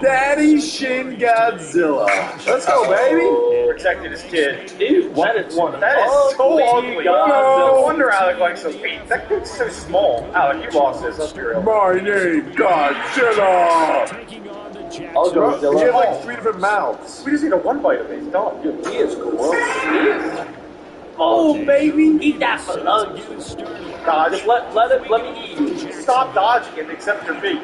Daddy Shin Godzilla. Let's go, baby. Protecting his kid. Dude, that is so ugly. God. No wonder Alec likes those feet. That kid's so small. Alec, you lost this. Let's be real. My name, Godzilla. I'll go Godzilla. He had like 3 different mouths. We just need a one bite of it. He's done. Dude, he is gross. He is. Oh, baby, eat that for lunch. Dodge. Let me eat you. Stop dodging and accept your feet.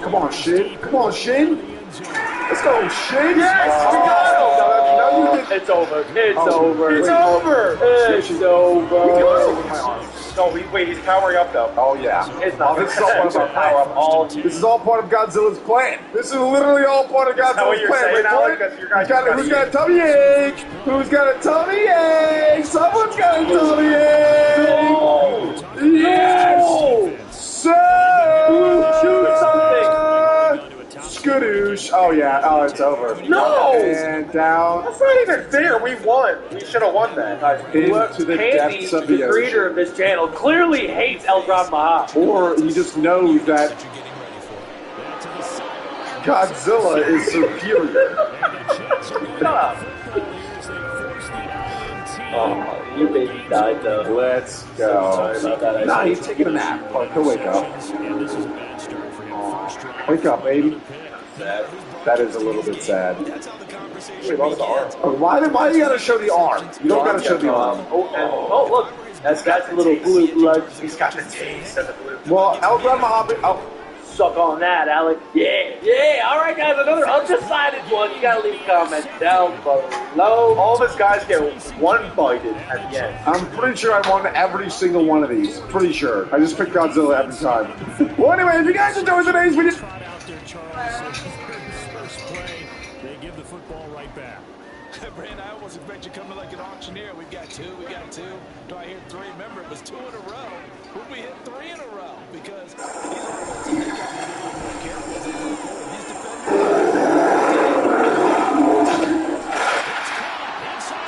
Come on, Shin. Come on, Shin. Let's go, Shin. Yes, we got him. It's over. It's over. It's over. It's over. No, wait, he's powering up though. Oh, yeah. It's not. This is all part of our power up all. This is all part of Godzilla's plan. This is literally all part of Godzilla's what you're plan. saying, Wait, Alec? That's your guy's who's got a tummy ache? Who's got a tummy ache? Someone's got a tummy ache. Oh. Yes. So Shoot something. Skadoosh. Oh, yeah. Oh, it's over. No. And down. That's not even fair. We won. We should have won that. Into the Candy, depths of the the creator ocean. of this channel, clearly hates El Gran Maha. Or he just knows that Godzilla is superior. Shut up. Oh, your baby died though. Let's go. Sorry about that. Nah, he's taking a nap. Oh, he'll wake up. Wake up, baby. That is a little bit sad. We lost the arm. Oh, why do you gotta show the arm? You don't gotta show the arm. Oh, look. That's got the little blue blood. He's got the taste of the blue. Well, El Gran Maha. Suck on that, Alec. Yeah. All right, guys, another undecided one. You gotta leave comments down below. All of us guys get one bited at the end. I'm pretty sure I won every single one of these. Pretty sure. I just picked Godzilla every time. Well, anyway, if you guys enjoyed today's video. They give the football right back. Brand, I almost expect you coming like an auctioneer. We got two. Do I hear 3? Remember, it was 2 in a row. Would we hit 3 in a row? Because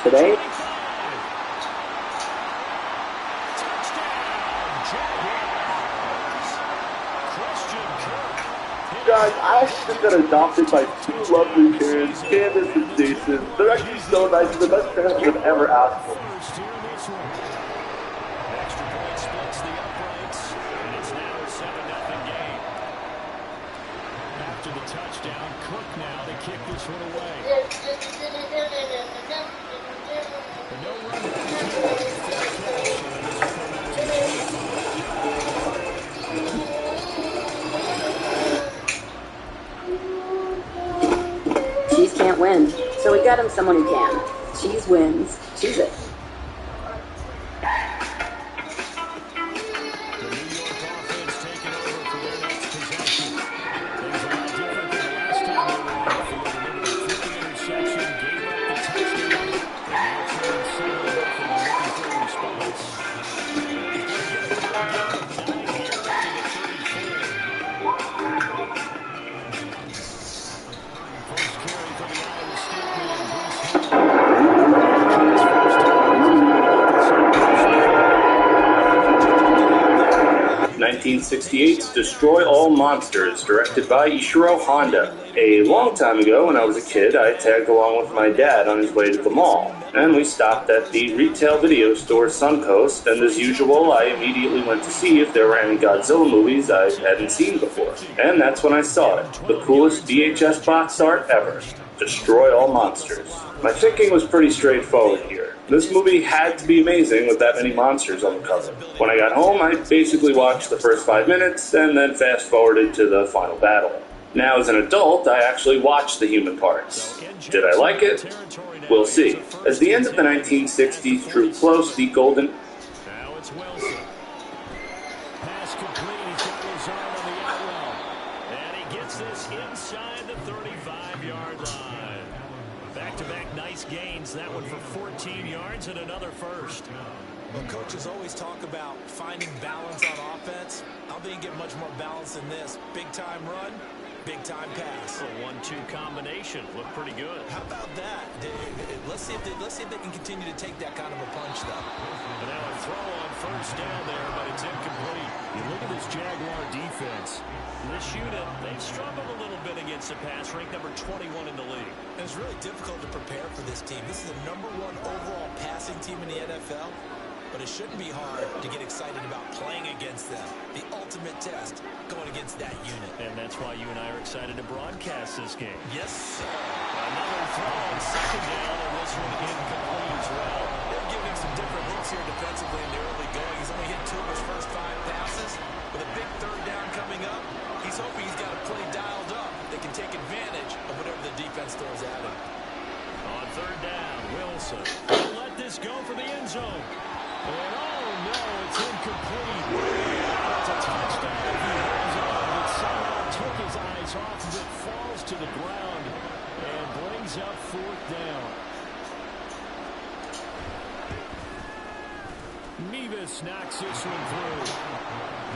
Today? Guys, I actually just got adopted by 2 lovely kids, Candace and Jason. They're actually so nice. They're the best parents I've ever asked for. extra point splits the uprights, and it's now a 7-0 game. After the touchdown, Cook now to kick this one away. But no run. Cheese can't win, so we got him someone who can. Cheese wins. Cheese it. (1968's) Destroy All Monsters, directed by Ishiro Honda. A long time ago, when I was a kid, I tagged along with my dad on his way to the mall, and we stopped at the retail video store Suncoast, and as usual, I immediately went to see if there were any Godzilla movies I hadn't seen before. And that's when I saw it. The coolest VHS box art ever. Destroy All Monsters. My thinking was pretty straightforward here. This movie had to be amazing with that many monsters on the cover. When I got home, I basically watched the first 5 minutes and then fast-forwarded to the final battle. Now, as an adult, I actually watched the human parts. Did I like it? We'll see. As the end of the 1960s drew close, the golden... Now it's Wilson. Pass complete. He's got his arm on the out route. And he gets this inside the 35-yard line. Back-to-back nice gains. That one for 14 yards and another first. Well, coaches always talk about finding balance on offense. I don't think you get much more balance than this. Big-time run, big-time pass. A 1-2 combination. Looked pretty good. How about that? Let's see if they can continue to take that kind of a punch, though. And now a throw on first down there, but it's incomplete. You look at this Jaguar defense. This unit, they've struggled a little bit against the pass, ranked number 21 in the league. It's really difficult to prepare for this team. This is the #1 overall passing team in the NFL, but it shouldn't be hard to get excited about playing against them. The ultimate test going against that unit. And that's why you and I are excited to broadcast this game. Yes, sir. Another throw on second down, and this one incomplete as well. They're giving him some different looks here defensively in the early going. He's only hit 2 of his first 5 passes. With a big third down coming up, he's hoping he's got a play dialed up that can take advantage of whatever the defense throws at him. On third down, Wilson will let this go for the end zone. And oh no, it's incomplete. It's a touchdown. He holds on, but somehow took his eyes off of it, falls to the ground, and brings up fourth down. Nevis knocks this one through.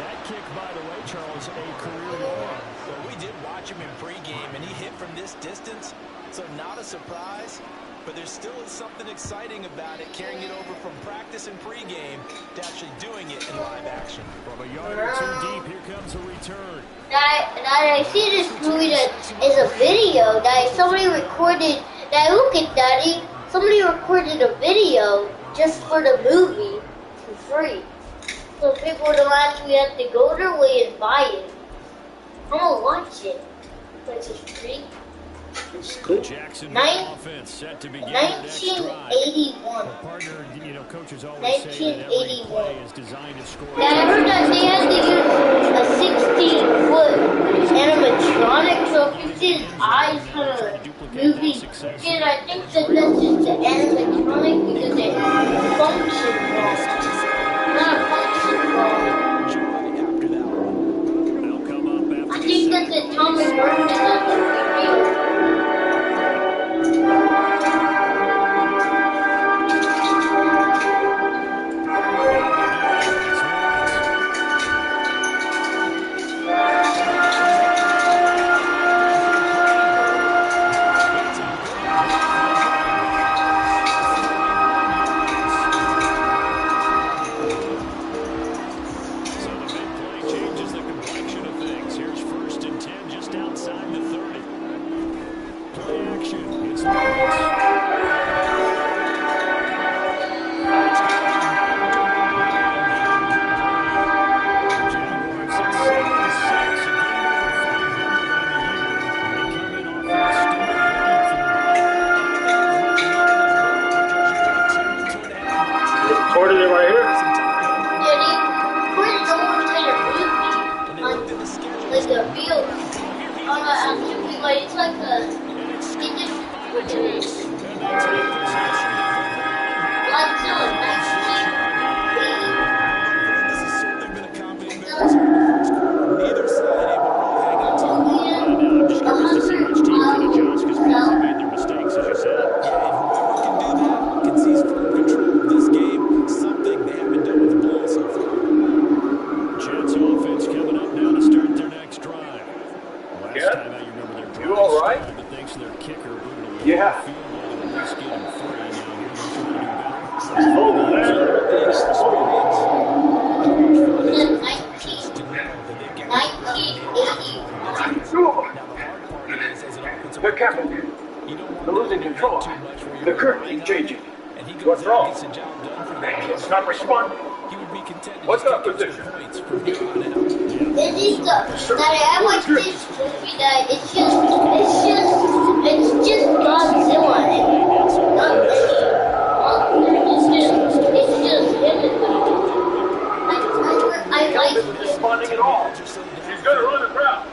That kick, by the way, Charles, a career long. Well, we did watch him in pregame, and he hit from this distance, so not a surprise. But there still is something exciting about it, carrying it over from practice and pregame to actually doing it in live action. From a yard or two deep, here comes a return. Now I see this movie that is a video that somebody recorded. Now look at Daddy. Somebody recorded a video just for the movie for free. So people don't actually have to go their way and buy it. I'm gonna watch it. It's just free. Jackson offense set to begin 1981. Partner, you know, coaches always say that every play is designed to score. Now I heard that they had to use a 16-foot animatronic, so if you see his eyes kind of moving, and I think that that's just the animatronic because it functions wrong. Not function wrong. I think that's the Tommy Burton that's the reveal. They're Captain. They're losing control. The curtain is changing. What's wrong? It's not responding. What's the position? It is that I watched this movie that it's just Godzilla and not it's just him and I like it. Not responding at all. He's gonna run the crowd.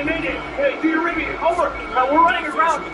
Mayday! Hey, do your rigging! Over! We're running around!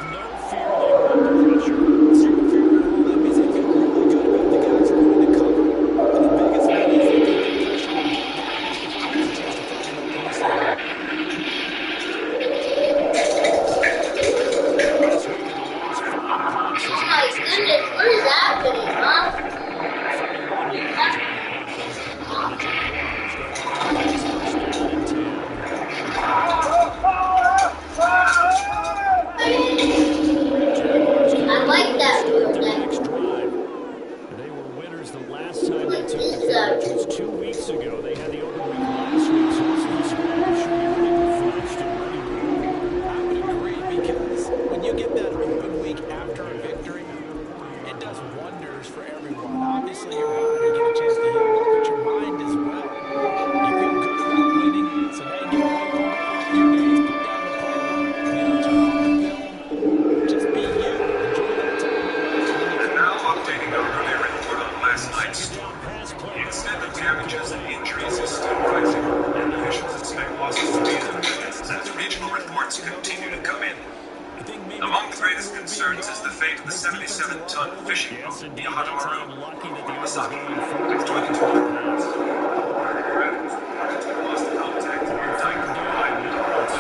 Among the greatest concerns is the fate of the 77-ton fishing boat, the Yahadamaru, Masaki, with 22 lost contact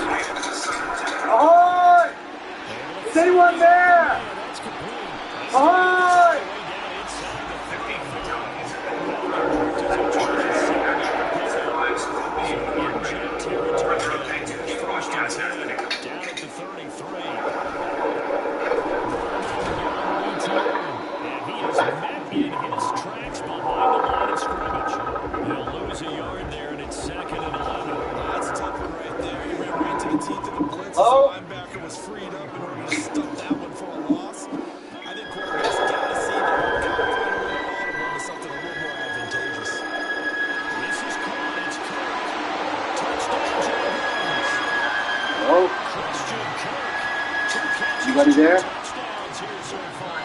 located in the southern tip. Ahoy! Is anyone there? Ahoy! Oh, linebacker was freed up in order to stuff that one for a loss. I think quarterbacks got to see that we've got to find a way to audible into something a little more advantageous. This is College Kirk. Touchdown, Jaguars. Oh, Christian Kirk. anybody there? Touchdowns here so far.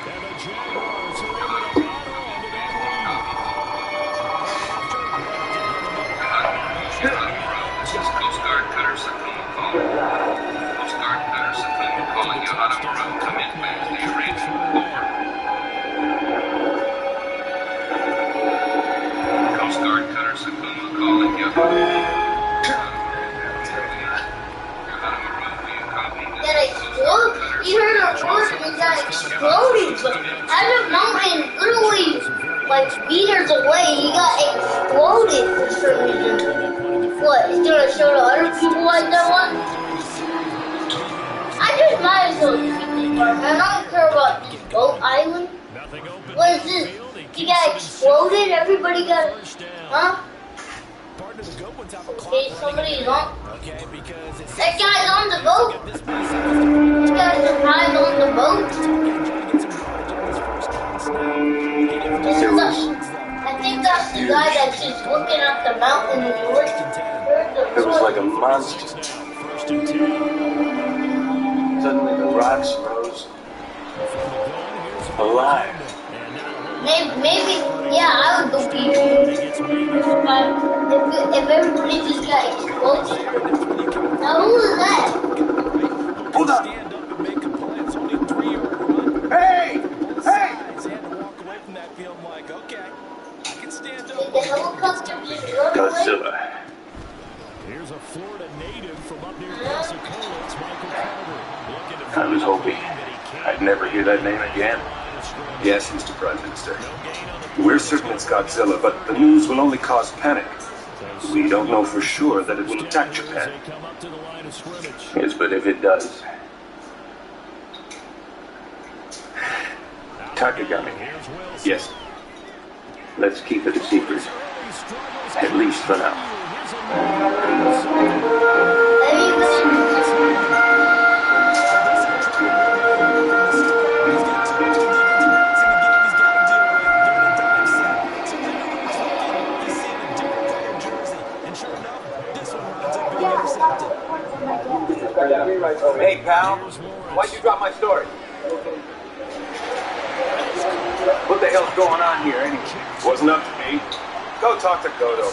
And the Jaguars are able to add on to that This is Coast Guard Cutter Sakuma calling. Coast Guard Cutter Sakuma calling you out of the room. Come in, man. The arrangement over. Coast Guard Cutter Sakuma calling you. That explode? You heard a word and that exploded, but out of mountain, literally like meters away, he got exploded for some reason. What, is gonna show to other people like that one? I just might as well keep this part, man. I don't care about this boat island. What is this? He got exploded? Everybody got, huh? Okay, somebody's on. That guy's on the boat. This guy's surprised on the boat. I think that's the guy that's just looking at the mountain in York. It was like a monster. Suddenly the rocks rose alive. Maybe, yeah, I would go pee. If everybody just got exploded. Now who was that? Hold on. Hey! Hey! Did the helicopter just run away? Godzilla. Here's a Florida native from up near Pensacola. It's Michael Carter. I was hoping I'd never hear that name again. Yes, Mr. Prime Minister. We're certain it's Godzilla, but the news will only cause panic. We don't know for sure that it will attack Japan. Yes, but if it does. Takagami, Yes. let's keep it a secret. At least for now. Hey, pal. Why'd you drop my story? What the hell's going on here, anyway? Wasn't up to me. Go talk to Godo.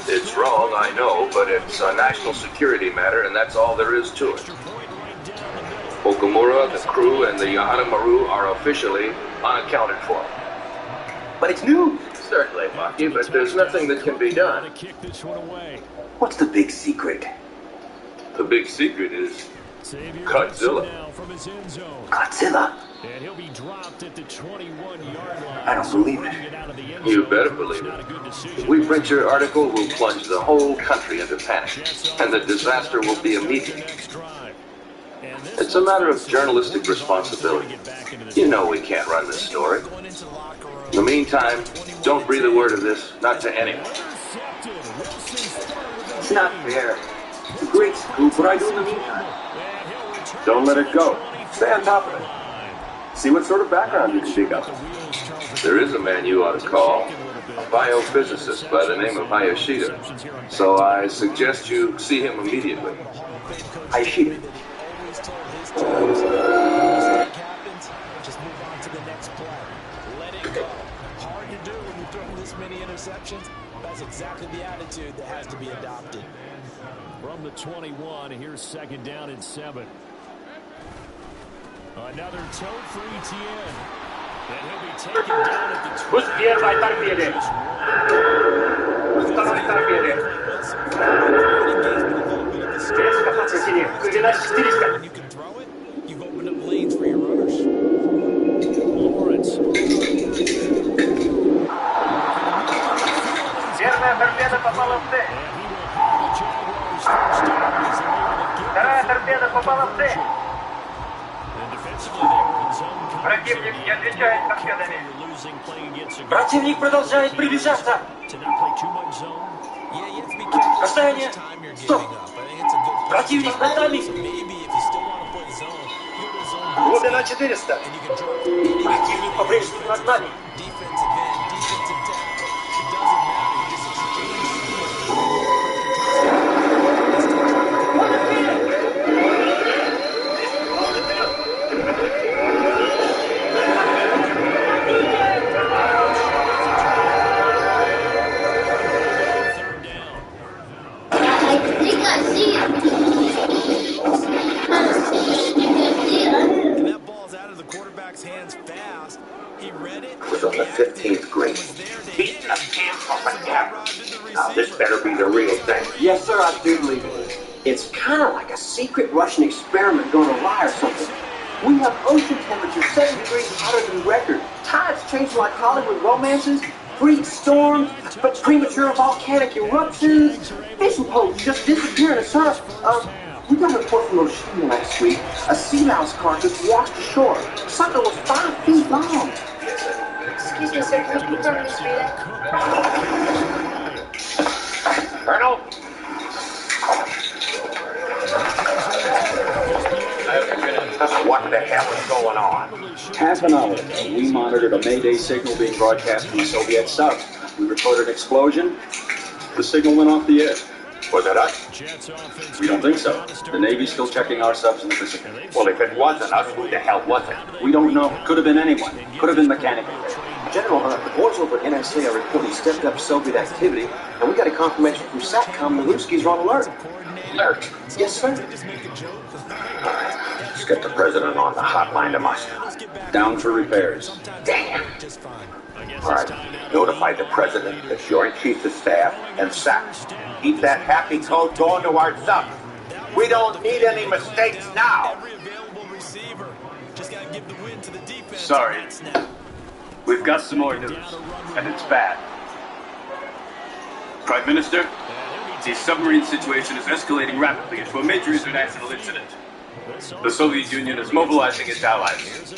It's wrong, I know, but it's a national security matter, and that's all there is to it. Okamura, the crew, and the Yahadamaru are officially unaccounted for. But it's news. Certainly, Maki, but there's nothing that can be done. What's the big secret? The big secret is Godzilla. Godzilla? And he'll be dropped at the 21-yard line. I don't believe it. You better believe it. If we print your article, we'll plunge the whole country into panic, and the disaster will be immediate. It's a matter of journalistic responsibility. You know we can't run this story. In the meantime, don't breathe a word of this, not to anyone. It's not fair. It's a great scoop. What do I do in the meantime? Don't let it go. Stay on top of it. See what sort of background you can dig up. There is a man you ought to call, a biophysicist by the name of Hayashida. So I suggest you see him immediately. Hayashida. Just move on to the next play. Let it go. Hard to do when you're throwing this many interceptions. That's exactly the attitude that has to be adopted. From the 21, here's 2nd down and 7. Another toe for Etienne. And he'll be taken down at the 20. Пусть первая торпеды. Второй торпеды. Резко подсосили. Глубина 400. You've opened up lanes for your runners. Lawrence. Первая торпеда попала в цель. Вторая торпеда попала в цель. Противник не отвечает торпедами. Противник продолжает приближаться. Расстояние. Стоп. Противник над нами. Глубина 400. Противник по-прежнему над нами. Was on the 15th grade. Now this better be the real thing. Yes, sir, I do believe it. It's kind of like a secret Russian experiment gone awry or something. We have ocean temperatures 7 degrees hotter than record. Tides changing like Hollywood romances. Freak storms, but premature volcanic eruptions. Fishing boats just disappear in the surf. We got a report from Oceania last week. A sea mouse carcass washed ashore. Something was 5 feet long. Excuse me, sir. Can you confirm this reading? Colonel? What the hell is going on? Half an hour ago, we monitored a Mayday signal being broadcast from the Soviet South. We reported an explosion. The signal went off the air. Was it us? We don't think so. The Navy's still checking our subs in the Pacific. Well, if it wasn't us, who the hell was it? We don't know. Could have been anyone. Could have been mechanical. General, the boys over at NSA are reporting stepped up Soviet activity, and we got a confirmation from SATCOM the Ruskies are on alert. Alert? Yes, sir. Let's get the president on the hotline to Moscow. Down for repairs. Damn. All right. Notify the president, the Joint Chiefs of Staff, and SAC. Keep that happy code going to our sub. We don't need any mistakes now. Sorry. We've got some more news, and it's bad. Prime Minister, the submarine situation is escalating rapidly into a major international incident. The Soviet Union is mobilizing its allies.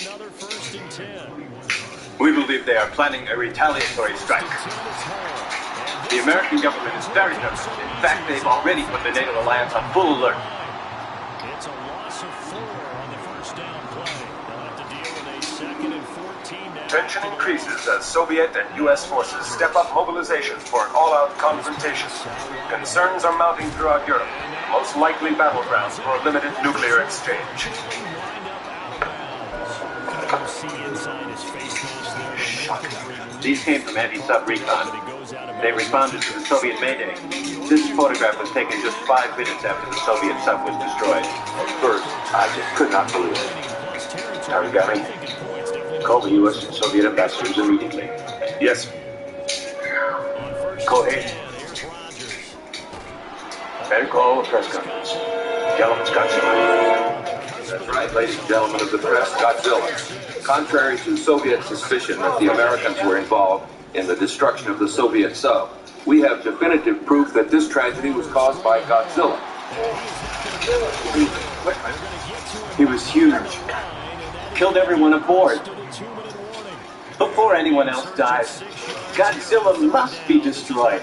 We believe they are planning a retaliatory strike. The American government is very nervous. In fact, they've already put the NATO alliance on full alert. It's a loss of 4 on the first down play. They'll have to deal with a 2nd and 14 down. Tension increases as Soviet and U.S. forces step up mobilizations for an all-out confrontation. Concerns are mounting throughout Europe, most likely battlegrounds for a limited nuclear exchange. These came from anti-sub recon. They responded to the Soviet Mayday. This photograph was taken just 5 minutes after the Soviet sub was destroyed. First, I just could not believe it. Tarigami, call the U.S. and Soviet ambassadors immediately. Yes. Kohei, better call a press conference. Tell them it's Godzilla. That's right, ladies and gentlemen of the press, Godzilla. Contrary to Soviet suspicion that the Americans were involved in the destruction of the Soviet sub, we have definitive proof that this tragedy was caused by Godzilla. He was huge. Killed everyone aboard. Before anyone else dies, Godzilla must be destroyed.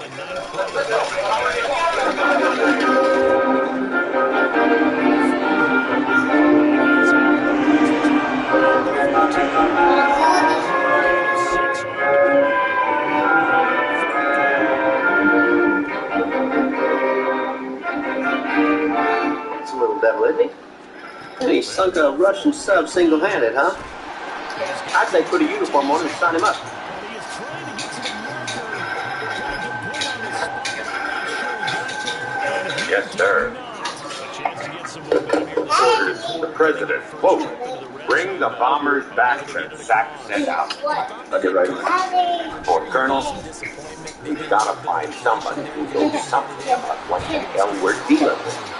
It's a little devil, isn't he? And he sunk a Russian sub single-handed, huh? I'd say put a uniform on him and sign him up. Yes, sir. Orders from the president. Quote, bring the bombers back that Sack sent out. I'll get right on it. Or, Colonel, we've got to find somebody who knows something about what the hell we're dealing with.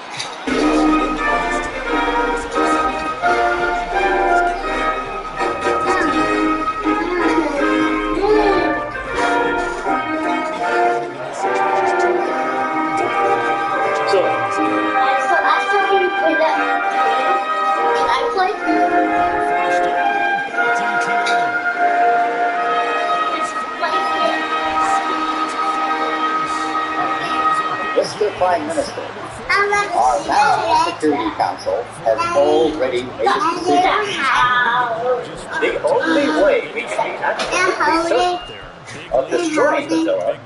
Mr. Prime Minister, our National Security Council has already made a decision. The only way we can be absolutely certain of destroying the Zilla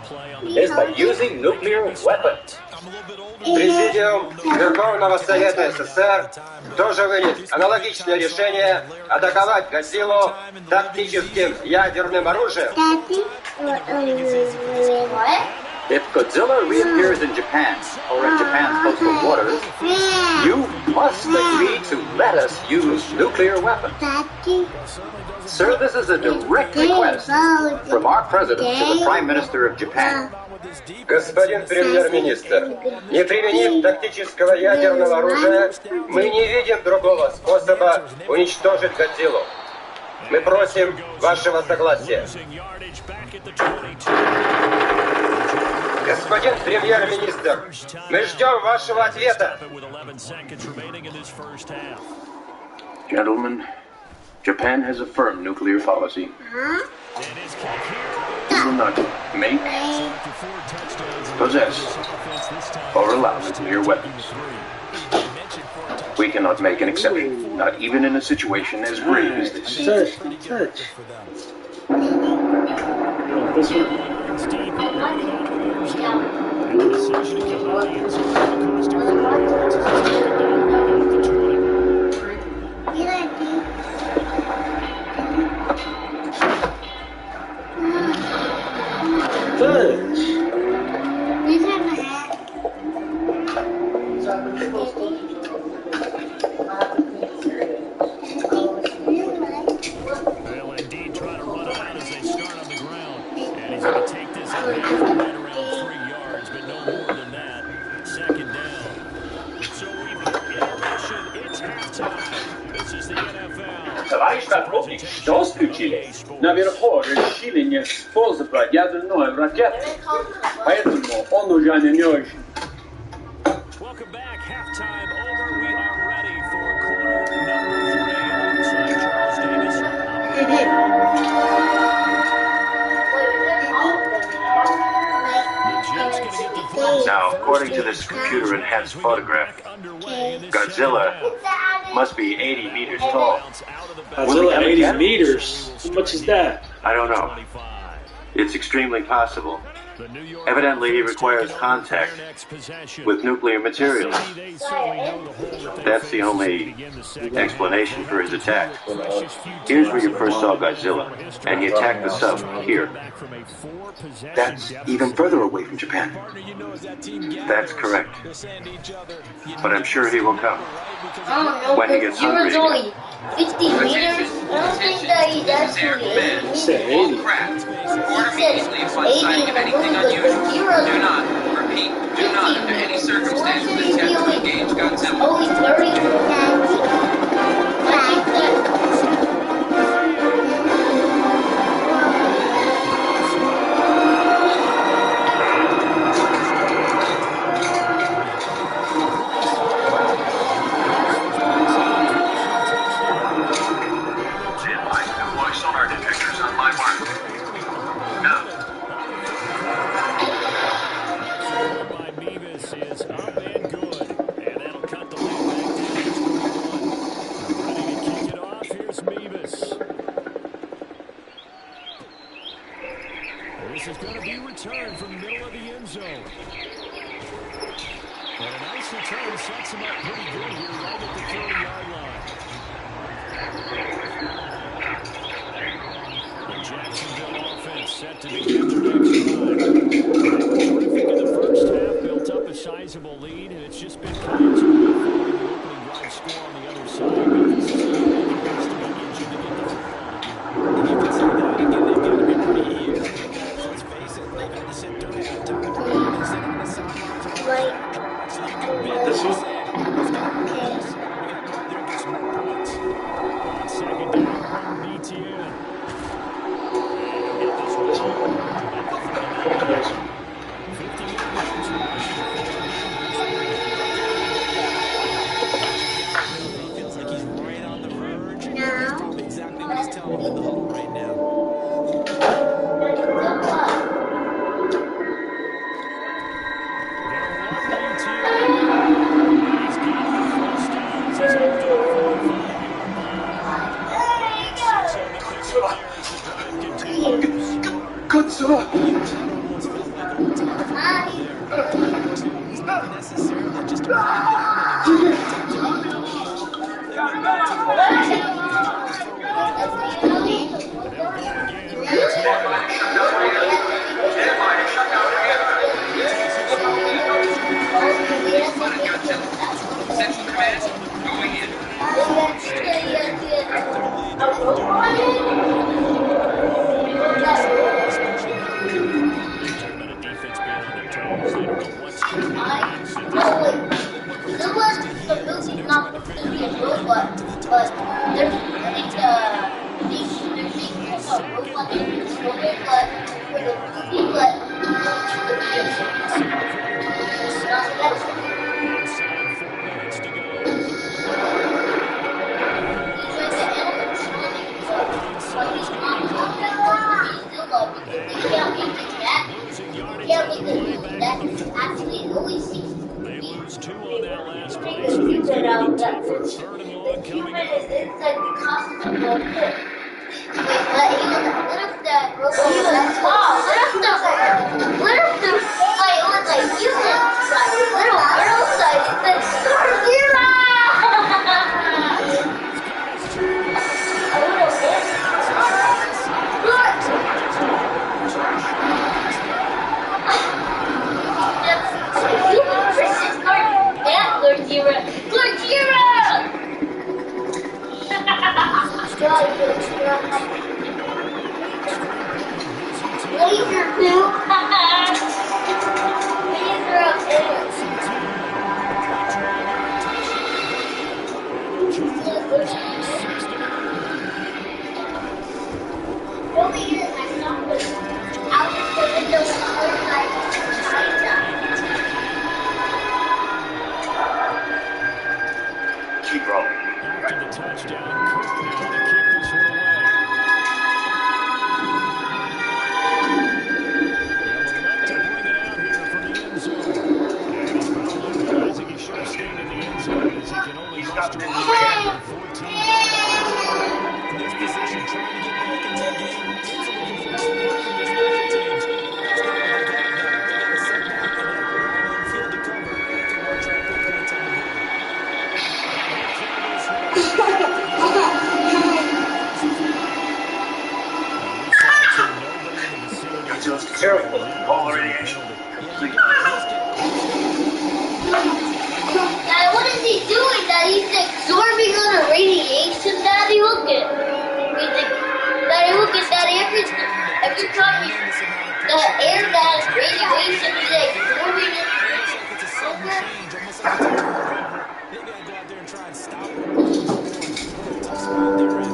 is by using nuclear weapons. Президиум Верховного Совета СССР тоже вынес аналогичное решение атаковать Годзиллу тактическим ядерным оружием. If Godzilla reappears in Japan, or in Japan's coastal waters, you must agree to let us use nuclear weapons. Sir, this is a direct request from our President to the Prime Minister of Japan. Господин премьер-министр, не применив тактического ядерного оружия, мы не видим другого способа уничтожить Годзиллу. Мы просим вашего согласия. Господин премьер-министр, мы ждем вашего ответа. Gentlemen, Japan has a firm nuclear policy. We will not make, possess, or allow nuclear weapons. We cannot make an exception, not even in a situation as grave as this. This one. They'll indeed try to run it out as they start on the ground. And he's going to take this away from right around 3 yards, but no more than that. Second down. So we've hit intermission. It's halftime. This is the NFL. Товарищ полковник, что исключили? Наверху решили не использовать ядерную ракету, поэтому он уже не очень. Welcome back. Halftime over. We are ready for quarter number 3 alongside Charles Davis. Now, according to this computer-enhanced photograph, Godzilla must be 80 meters tall. Godzilla 80 meters? How much is that? I don't know. It's extremely possible. Evidently, he requires contact with nuclear materials. That's the only explanation for his attack. Here's where you first saw Godzilla, and he attacked the sub here. That's even further away from Japan. That's correct. But I'm sure he will come. When he gets He was hungry. only 50 meters. I don't think that he's actually 80 meters. He He said 80 and I'm looking at the zeros. Do not, repeat, do not under any circumstances attempt to engage Godzilla. Only 30. I think that. Sonar detectors on my mark. Now. By Mevis is up and good. And that'll cut the lead back to 21. Ready to kick it off. Here's Mevis. This is going to be returned from the middle of the end zone. And a nice return sets him up pretty good here right at the 30-yard line. Jacksonville offense set to begin the next drive. Terrific in the first half, built up a sizable sizable lead, and it's just been coming to the opening drive score on the other side. But this is going to make it best to begin to get the football again. And you can say that again, they've got to be pretty eager because, let's face it, they've had to sit through halftime. And sitting on the sidelines and watching This one? Second down from BTN. This one? Yes. 50 yards rushing. He feels like he's right on the verge. That's probably exactly what he's telling him in the huddle right now. Good sir. He's not necessarily just a run Central command, going in. Keep rolling. After the touchdown, Cook now to kick this one away. They'll elect to bring it out here from the end zone. And he's probably realizing he should have stayed in the end zone as he can only muster 14 in this position, trying to get back into the game. Teams are looking for more work from their special teams. That's not what they got done. They got to sit back and have a long field to cover to march out their points on the board. Just careful. All radiation. Dad, what is he doing? That he's absorbing all the radiation, Daddy? Look at Daddy, look at Daddy. Every time the air that has radiation is absorbing it. Almost like it's a sudden change, almost like it's a turnover. They gotta go out there and try and stop it. Tough spot they're in.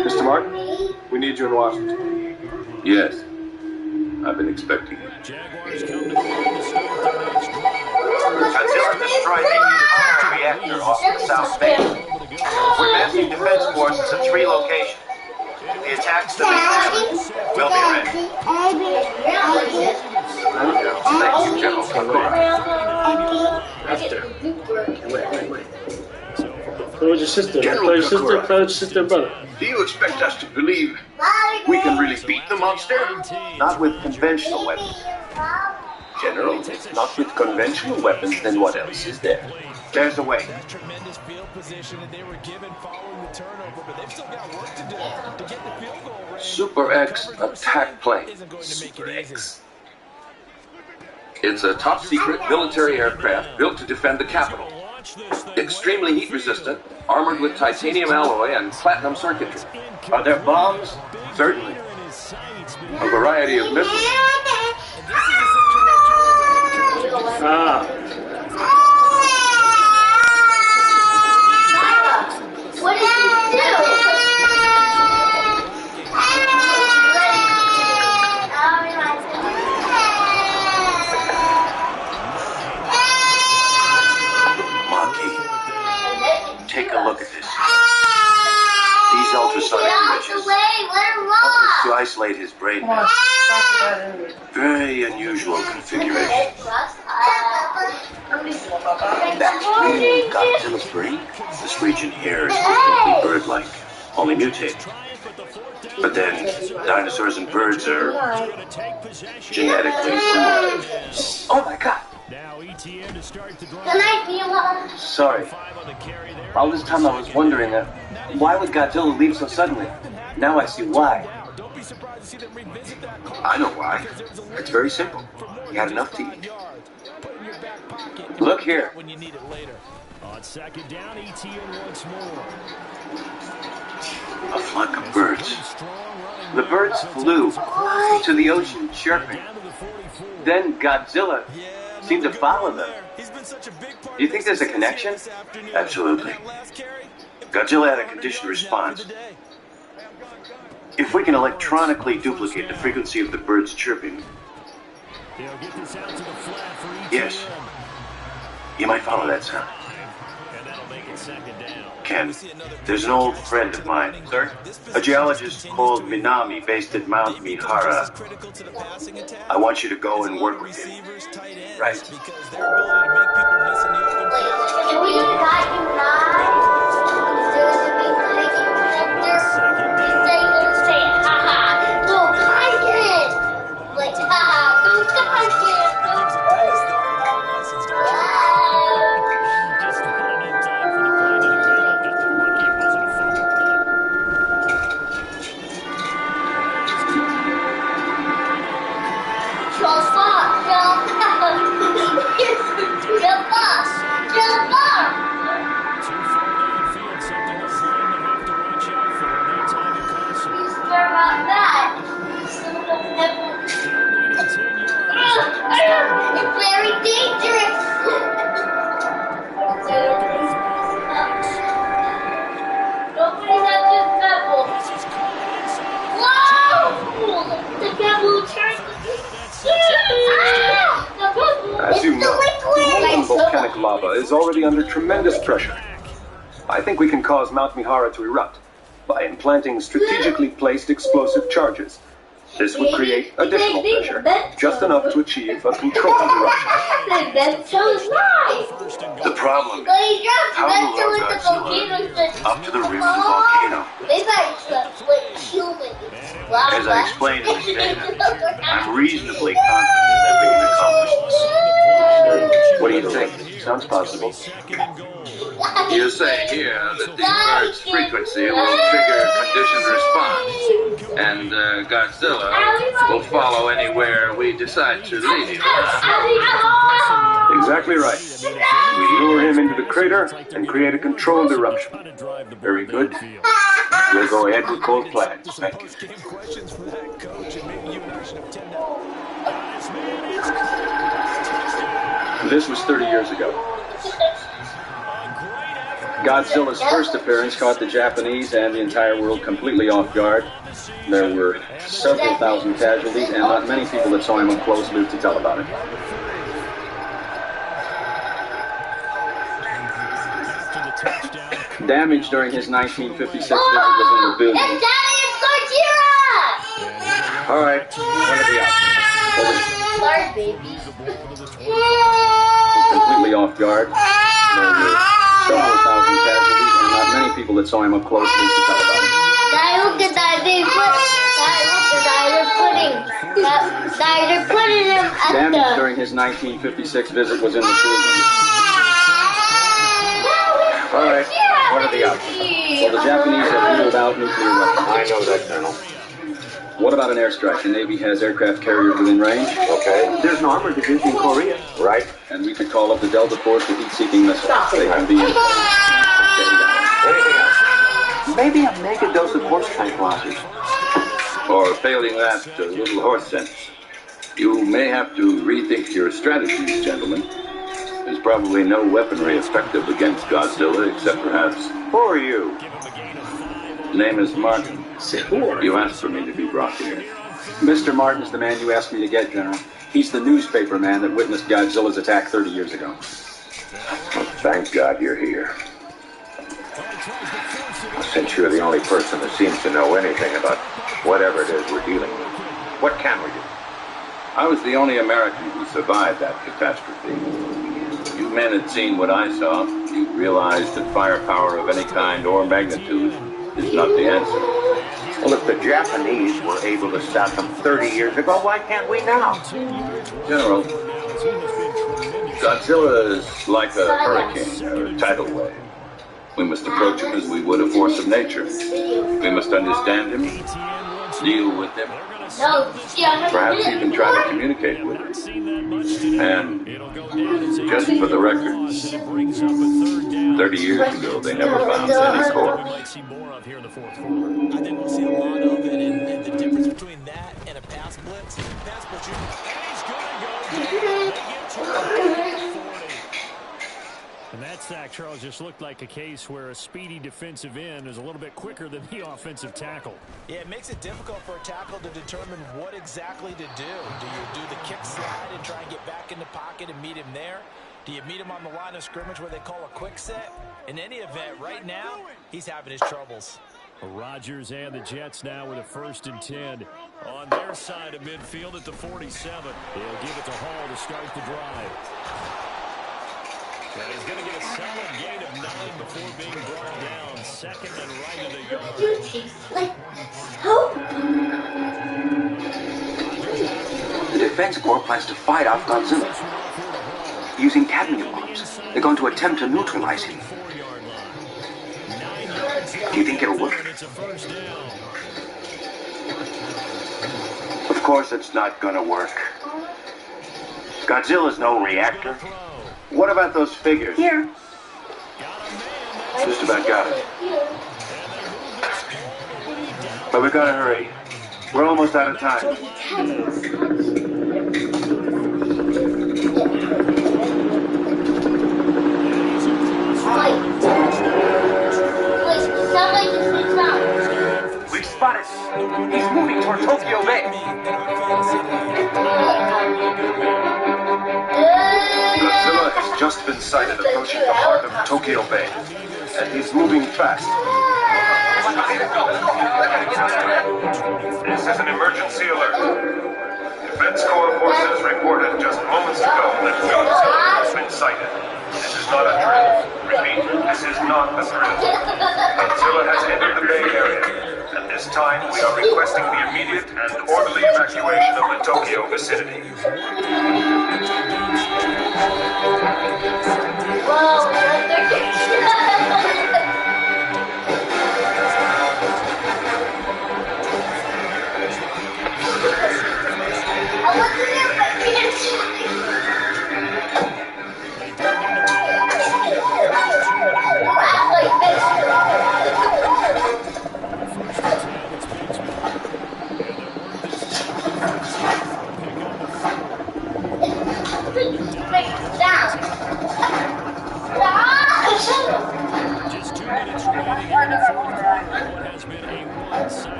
Mr. Martin, we need you in Washington. Yes. I've been expecting you. Jaguars come to the line to start their next drive. or destroy the entire reactor off the South Bay. We're massing defense forces in 3 locations. If the attack's to be imminent, we'll be ready. Thank you, General Kakor. Wait. Where was your sister? General Kakor. Where was your sister and brother? Do you expect us to believe we can really beat the monster? Not with conventional weapons. General, not with conventional weapons, then what else is there? There's a way. That tremendous field position that they were given following the turnover, but they've still got work to do to get the field goal range. Super X attack plane. Super X. It's a top-secret military aircraft built to defend the capital. Extremely heat-resistant, armored with titanium alloy and platinum circuitry. Are there bombs? Certainly. A variety of missiles. What did you do? Take a look at this. These ultrasonic images help to isolate his brain mass. Very unusual configuration. That's really Godzilla's brain. This region here is completely bird-like, only mutated. But then, dinosaurs and birds are genetically similar. Oh my God! Sorry. All this time I was wondering, why would Godzilla leave so suddenly? Now I see why. I know why. It's very simple. He had enough to eat. Look here. On second down, ETN once more. A flock of birds. The birds flew to the ocean chirping. Then Godzilla seemed to follow them. Do you think there's a connection? Absolutely. Godzilla had a conditioned response. If we can electronically duplicate the frequency of the birds chirping, yes, you might follow that sound. Ken, there's an old friend of mine, sir, a geologist called Minami, based at Mount Mihara. I want you to go and work with him. Right. Can we As you know, molten volcanic lava is already under tremendous pressure. I think we can cause Mount Mihara to erupt by implanting strategically placed explosive charges. This would create additional pressure, just enough to achieve a controlled eruption. The problem is, how to lure Godzilla up to the rim of the volcano. As I explained in the statement, I'm reasonably confident that we can accomplish this. What do you think? Sounds possible. You say here that the bird's frequency will trigger a conditioned response, and Godzilla will follow anywhere we decide to lead him. Exactly right. We lure him into the crater and create a controlled eruption. Very good. We'll go ahead with cold plans. Thank you. This was 30 years ago. Godzilla's first appearance caught the Japanese and the entire world completely off guard. There were several thousand casualties, and not many people that saw him up close lived to tell about it. Damage during his 1956 visit was in the building. It's Daddy and Sartira! All right, what are the options? Sorry, baby. Completely off guard. There were several thousand casualties, and not many people that saw him up close need to tell about it. Daddy, look at that. They're putting him at Damage during his 1956 visit was in the building. All right, what are the options? Well, the Japanese have ruled out nuclear weapons. I know that, Colonel. What about an airstrike? The Navy has aircraft carriers within range. Okay. There's an armored division in Korea. Right. And we could call up the Delta Force with heat-seeking missiles. They can be in. Anything else? Maybe a mega dose of horse tranquilizers. Or failing that, a little horse sense. You may have to rethink your strategies, gentlemen. There's probably no weaponry effective against Godzilla except perhaps... Who are you? Name is Martin. You asked for me to be brought here. Mr. Martin's the man you asked me to get, General. He's the newspaper man that witnessed Godzilla's attack 30 years ago. Well, thank God you're here. Since you're the only person that seems to know anything about whatever it is we're dealing with, what can we do? I was the only American who survived that catastrophe. You men had seen what I saw. You realized that firepower of any kind or magnitude is not the answer. Well, if the Japanese were able to stop them 30 years ago, why can't we now? General, Godzilla is like a hurricane or a tidal wave. We must approach him as we would a force of nature. We must understand him, deal with him, perhaps even try to communicate with him. And just for the record, 30 years ago they never found any corpse. I think we'll see a lot of it, and the difference between that and a pass blitz, and that sack, Charles, just looked like a case where a speedy defensive end is a little bit quicker than the offensive tackle. Yeah, it makes it difficult for a tackle to determine what exactly to do. Do you do the kick slide and try and get back in the pocket and meet him there? Do you meet him on the line of scrimmage where they call a quick set? In any event, right now, he's having his troubles. Rodgers and the Jets now with a 1st and 10 on their side of midfield at the 47. They'll give it to Hall to start the drive. And he's going to get a solid gain of 9 before being brought down. 2nd and right of the yard. The Defense Corps plans to fight off Godzilla using cadmium bombs. They're going to attempt to neutralize him. Do you think it'll work? Of course it's not gonna work. Godzilla's no reactor. What about those figures? Here. Just about got it. But we gotta hurry. We're almost out of time. We've spotted. He's moving toward Tokyo Bay. Godzilla has just been sighted approaching the heart of Tokyo Bay, and he's moving fast. This is an emergency alert. Defense Corps forces reported just moments ago that Godzilla has been sighted. This is not a drill. Repeat, this is not a drill. Godzilla has entered the Bay Area. At this time, we are requesting the immediate and orderly evacuation of the Tokyo vicinity.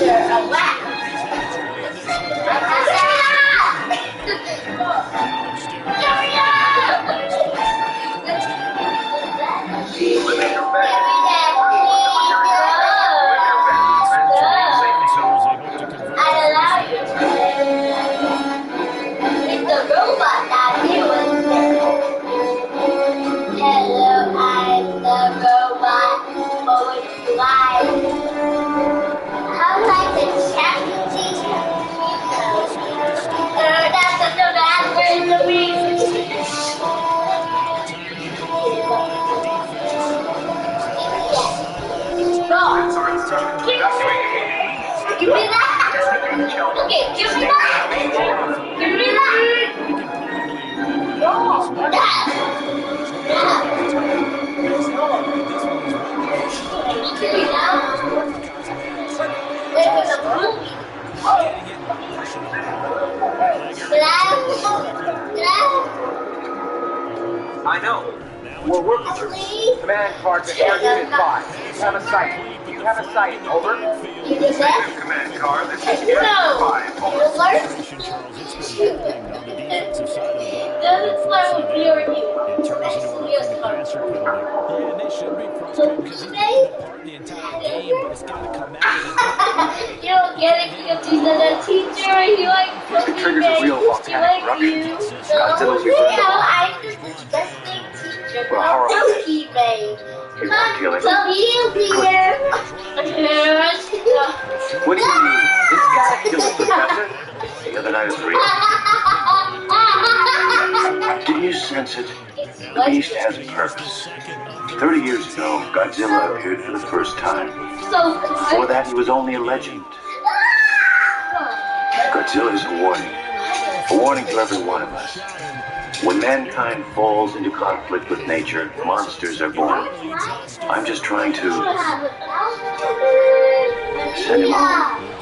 It's the robot that he was there. Hello, I'm the robot. Going to life. How like the championship? That's the bad word to me. Go. Give me that. Okay, give me that. Give me that. No, that. Wait for the movie. I know. We're working through command card to Air Unit 5. You have a sight. You have a sight. Over. Command card, this is Air Unit 5. Over. Doesn't start with B or U. It turns into a passer penalty. Yeah, and they should be frustrated because he's been a part of the entire game, but it's got to come out. You don't get it because he's a teacher. He likes cooking. Triggers a real volcanic eruption. Godzilla's returned to life. I'm just the best thing teacher. What a horrible Cookie made. Here's my feeling. So you dear. What do you mean? It's gotta kill us, Professor. The other night at 3. Didn't you sense it? The beast has a purpose. 30 years ago, Godzilla appeared for the first time. Before that, he was only a legend. Godzilla is a warning. A warning to every one of us. When mankind falls into conflict with nature, monsters are born. I'm just trying to send him home.